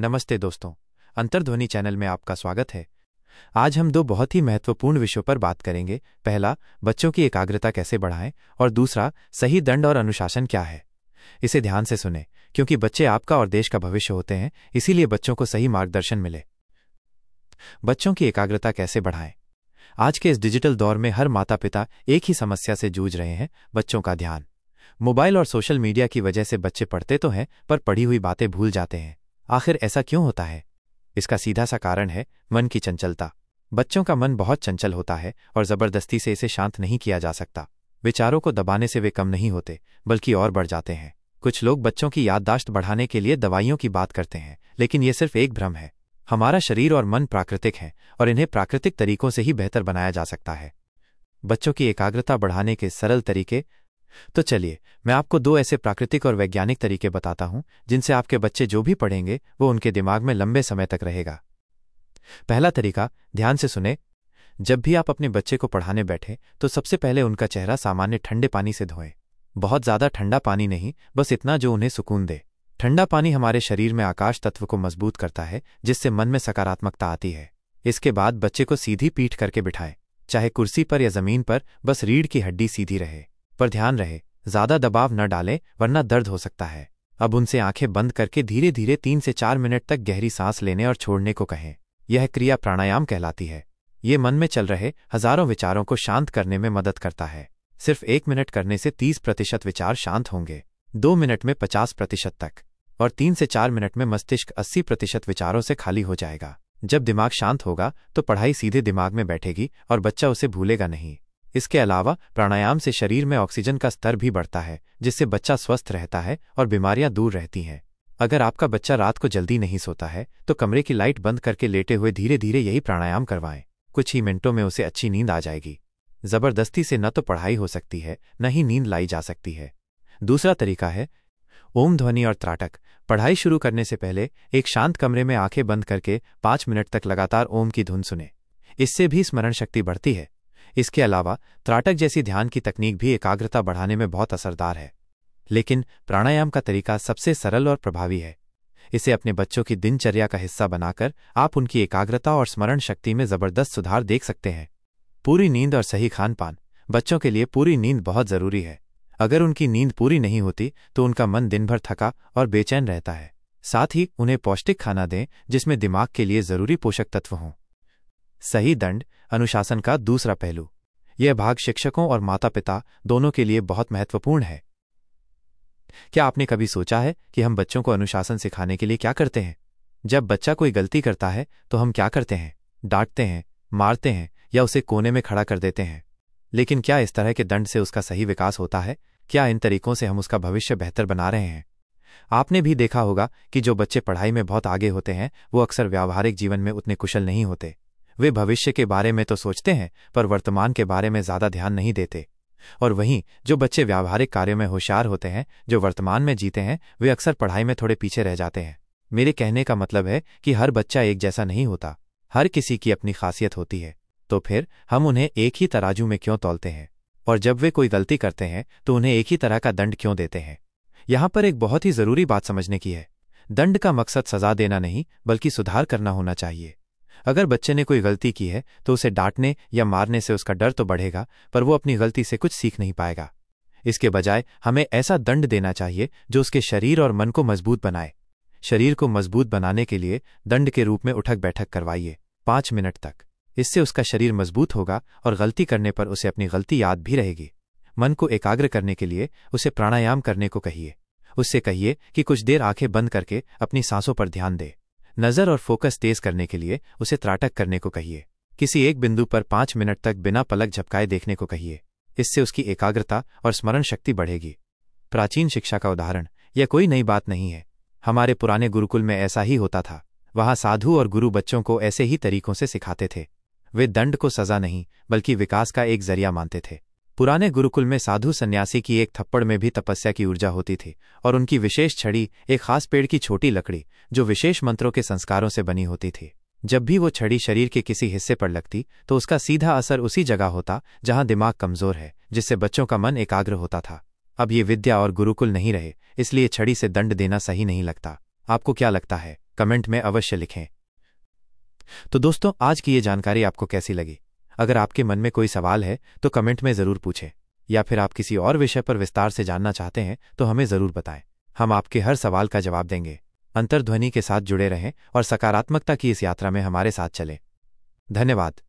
नमस्ते दोस्तों, अंतर्ध्वनि चैनल में आपका स्वागत है। आज हम दो बहुत ही महत्वपूर्ण विषयों पर बात करेंगे। पहला, बच्चों की एकाग्रता कैसे बढ़ाएं, और दूसरा, सही दंड और अनुशासन क्या है। इसे ध्यान से सुनें, क्योंकि बच्चे आपका और देश का भविष्य होते हैं, इसीलिए बच्चों को सही मार्गदर्शन मिले। बच्चों की एकाग्रता कैसे बढ़ाएं। आज के इस डिजिटल दौर में हर माता पिता एक ही समस्या से जूझ रहे हैं, बच्चों का ध्यान। मोबाइल और सोशल मीडिया की वजह से बच्चे पढ़ते तो हैं, पर पढ़ी हुई बातें भूल जाते हैं। आखिर ऐसा क्यों होता है? इसका सीधा सा कारण है मन की चंचलता। बच्चों का मन बहुत चंचल होता है और जबरदस्ती से इसे शांत नहीं किया जा सकता। विचारों को दबाने से वे कम नहीं होते, बल्कि और बढ़ जाते हैं। कुछ लोग बच्चों की याददाश्त बढ़ाने के लिए दवाइयों की बात करते हैं, लेकिन यह सिर्फ एक भ्रम है। हमारा शरीर और मन प्राकृतिक हैं, और इन्हें प्राकृतिक तरीकों से ही बेहतर बनाया जा सकता है। बच्चों की एकाग्रता बढ़ाने के सरल तरीके। तो चलिए, मैं आपको दो ऐसे प्राकृतिक और वैज्ञानिक तरीके बताता हूं, जिनसे आपके बच्चे जो भी पढ़ेंगे वो उनके दिमाग में लंबे समय तक रहेगा। पहला तरीका, ध्यान से सुने। जब भी आप अपने बच्चे को पढ़ाने बैठें, तो सबसे पहले उनका चेहरा सामान्य ठंडे पानी से धोएं। बहुत ज्यादा ठंडा पानी नहीं, बस इतना जो उन्हें सुकून दे। ठंडा पानी हमारे शरीर में आकाश तत्व को मजबूत करता है, जिससे मन में सकारात्मकता आती है। इसके बाद बच्चे को सीधी पीठ करके बिठाएं, चाहे कुर्सी पर या जमीन पर, बस रीढ़ की हड्डी सीधी रहे। पर ध्यान रहे, ज्यादा दबाव न डालें, वरना दर्द हो सकता है। अब उनसे आंखें बंद करके धीरे धीरे 3 से 4 मिनट तक गहरी सांस लेने और छोड़ने को कहें। यह क्रिया प्राणायाम कहलाती है। ये मन में चल रहे हजारों विचारों को शांत करने में मदद करता है। सिर्फ 1 मिनट करने से 30% विचार शांत होंगे, 2 मिनट में 50% तक, और 3 से 4 मिनट में मस्तिष्क 80% विचारों से खाली हो जाएगा। जब दिमाग शांत होगा तो पढ़ाई सीधे दिमाग में बैठेगी और बच्चा उसे भूलेगा नहीं। इसके अलावा प्राणायाम से शरीर में ऑक्सीजन का स्तर भी बढ़ता है, जिससे बच्चा स्वस्थ रहता है और बीमारियां दूर रहती हैं। अगर आपका बच्चा रात को जल्दी नहीं सोता है, तो कमरे की लाइट बंद करके लेटे हुए धीरे धीरे यही प्राणायाम करवाएं। कुछ ही मिनटों में उसे अच्छी नींद आ जाएगी। जबरदस्ती से न तो पढ़ाई हो सकती है, न ही नींद लाई जा सकती है। दूसरा तरीका है ओम ध्वनि और त्राटक। पढ़ाई शुरू करने से पहले एक शांत कमरे में आंखें बंद करके 5 मिनट तक लगातार ओम की धुन सुने। इससे भी स्मरण शक्ति बढ़ती है। इसके अलावा त्राटक जैसी ध्यान की तकनीक भी एकाग्रता बढ़ाने में बहुत असरदार है। लेकिन प्राणायाम का तरीका सबसे सरल और प्रभावी है। इसे अपने बच्चों की दिनचर्या का हिस्सा बनाकर आप उनकी एकाग्रता और स्मरण शक्ति में जबरदस्त सुधार देख सकते हैं। पूरी नींद और सही खान पान। बच्चों के लिए पूरी नींद बहुत जरूरी है। अगर उनकी नींद पूरी नहीं होती तो उनका मन दिन भर थका और बेचैन रहता है। साथ ही उन्हें पौष्टिक खाना दें, जिसमें दिमाग के लिए जरूरी पोषक तत्व हों। सही दंड, अनुशासन का दूसरा पहलू। यह भाग शिक्षकों और माता पिता दोनों के लिए बहुत महत्वपूर्ण है। क्या आपने कभी सोचा है कि हम बच्चों को अनुशासन सिखाने के लिए क्या करते हैं? जब बच्चा कोई गलती करता है तो हम क्या करते हैं? डांटते हैं, मारते हैं, या उसे कोने में खड़ा कर देते हैं। लेकिन क्या इस तरह के दंड से उसका सही विकास होता है? क्या इन तरीकों से हम उसका भविष्य बेहतर बना रहे हैं? आपने भी देखा होगा कि जो बच्चे पढ़ाई में बहुत आगे होते हैं, वो अक्सर व्यावहारिक जीवन में उतने कुशल नहीं होते। वे भविष्य के बारे में तो सोचते हैं, पर वर्तमान के बारे में ज्यादा ध्यान नहीं देते। और वहीं जो बच्चे व्यावहारिक कार्यों में होशियार होते हैं, जो वर्तमान में जीते हैं, वे अक्सर पढ़ाई में थोड़े पीछे रह जाते हैं। मेरे कहने का मतलब है कि हर बच्चा एक जैसा नहीं होता। हर किसी की अपनी खासियत होती है। तो फिर हम उन्हें एक ही तराजू में क्यों तौलते हैं? और जब वे कोई गलती करते हैं तो उन्हें एक ही तरह का दंड क्यों देते हैं? यहां पर एक बहुत ही जरूरी बात समझने की है। दंड का मकसद सजा देना नहीं, बल्कि सुधार करना होना चाहिए। अगर बच्चे ने कोई गलती की है तो उसे डांटने या मारने से उसका डर तो बढ़ेगा, पर वो अपनी गलती से कुछ सीख नहीं पाएगा। इसके बजाय हमें ऐसा दंड देना चाहिए जो उसके शरीर और मन को मजबूत बनाए। शरीर को मजबूत बनाने के लिए दंड के रूप में उठक बैठक करवाइए 5 मिनट तक। इससे उसका शरीर मजबूत होगा और गलती करने पर उसे अपनी गलती याद भी रहेगी। मन को एकाग्र करने के लिए उसे प्राणायाम करने को कहिए। उससे कहिए कि कुछ देर आंखें बंद करके अपनी सांसों पर ध्यान दे। नजर और फोकस तेज करने के लिए उसे त्राटक करने को कहिए। किसी एक बिंदु पर 5 मिनट तक बिना पलक झपकाए देखने को कहिए। इससे उसकी एकाग्रता और स्मरण शक्ति बढ़ेगी। प्राचीन शिक्षा का उदाहरण। यह कोई नई बात नहीं है। हमारे पुराने गुरुकुल में ऐसा ही होता था। वहां साधु और गुरु बच्चों को ऐसे ही तरीकों से सिखाते थे। वे दंड को सजा नहीं, बल्कि विकास का एक जरिया मानते थे। पुराने गुरुकुल में साधु सन्यासी की एक थप्पड़ में भी तपस्या की ऊर्जा होती थी, और उनकी विशेष छड़ी एक खास पेड़ की छोटी लकड़ी, जो विशेष मंत्रों के संस्कारों से बनी होती थी। जब भी वो छड़ी शरीर के किसी हिस्से पर लगती तो उसका सीधा असर उसी जगह होता जहां दिमाग कमजोर है, जिससे बच्चों का मन एकाग्र होता था। अब ये विद्या और गुरुकुल नहीं रहे, इसलिए छड़ी से दंड देना सही नहीं लगता। आपको क्या लगता है, कमेंट में अवश्य लिखें। तो दोस्तों, आज की ये जानकारी आपको कैसी लगी? अगर आपके मन में कोई सवाल है तो कमेंट में ज़रूर पूछें, या फिर आप किसी और विषय पर विस्तार से जानना चाहते हैं तो हमें ज़रूर बताएं। हम आपके हर सवाल का जवाब देंगे। अंतर्ध्वनि के साथ जुड़े रहें और सकारात्मकता की इस यात्रा में हमारे साथ चलें। धन्यवाद।